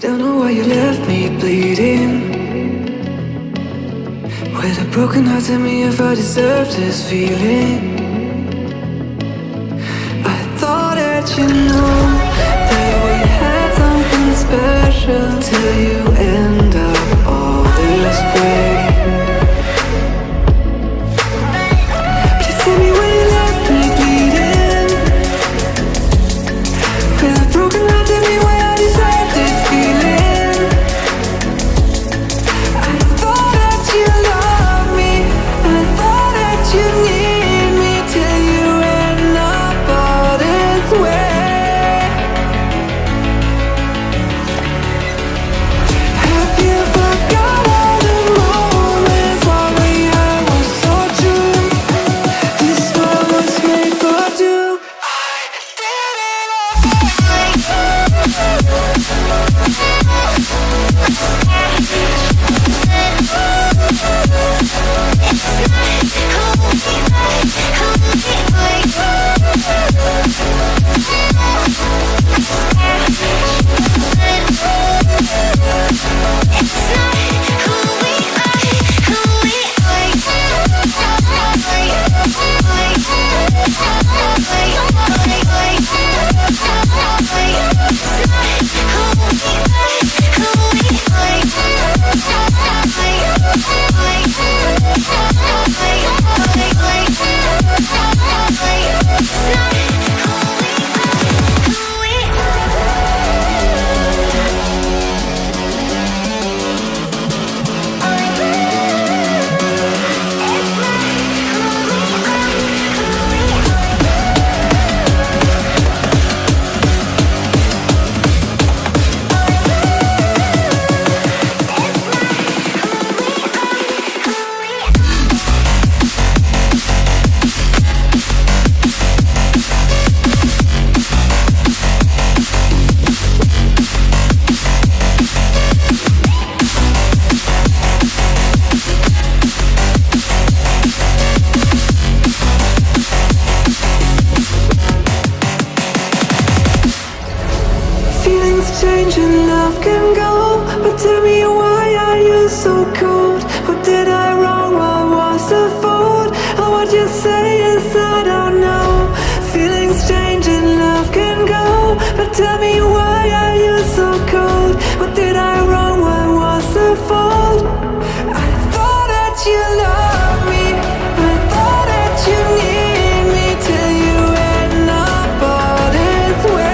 Don't know why you left me bleeding. With a broken heart, tell me if I deserve this feeling. I thought that you know that we had something special till you end up all this way. Please tell me why you left me bleeding. With a broken heart, tell me why I deserve this feeling. I thought that you loved me, I thought that you need me till you end up all this way. Have you forgot all the moments while we had was so true? This world was made for two. I did it change and love can go, but tell me why are you so cold? What did I wrong? What was the fault? Or what you say is I don't know. Feelings change and love can go, but tell me why are you so cold? What did I wrong? What was the fault? I thought that you loved me, I thought that you need me till you end up all this way.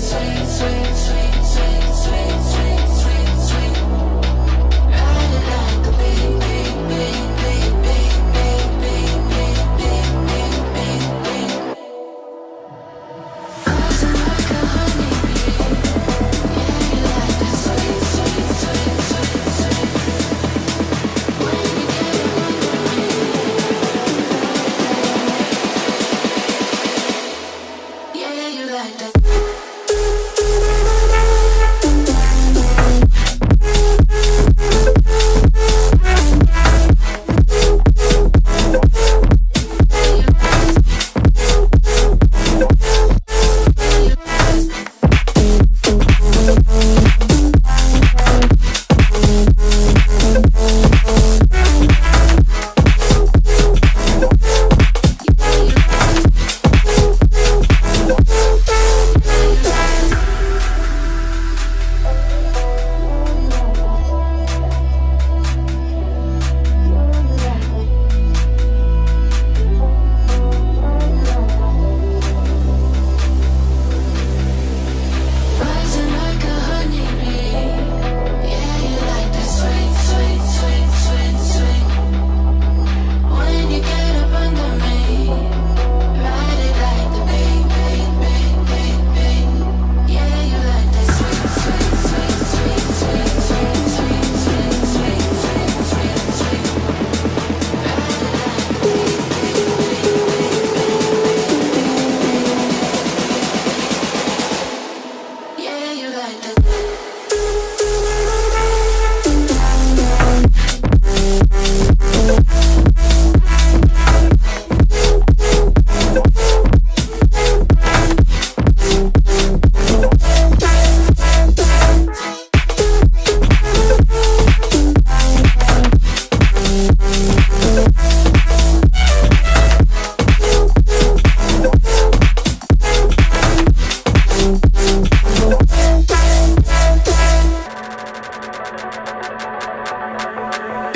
Sweet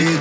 Et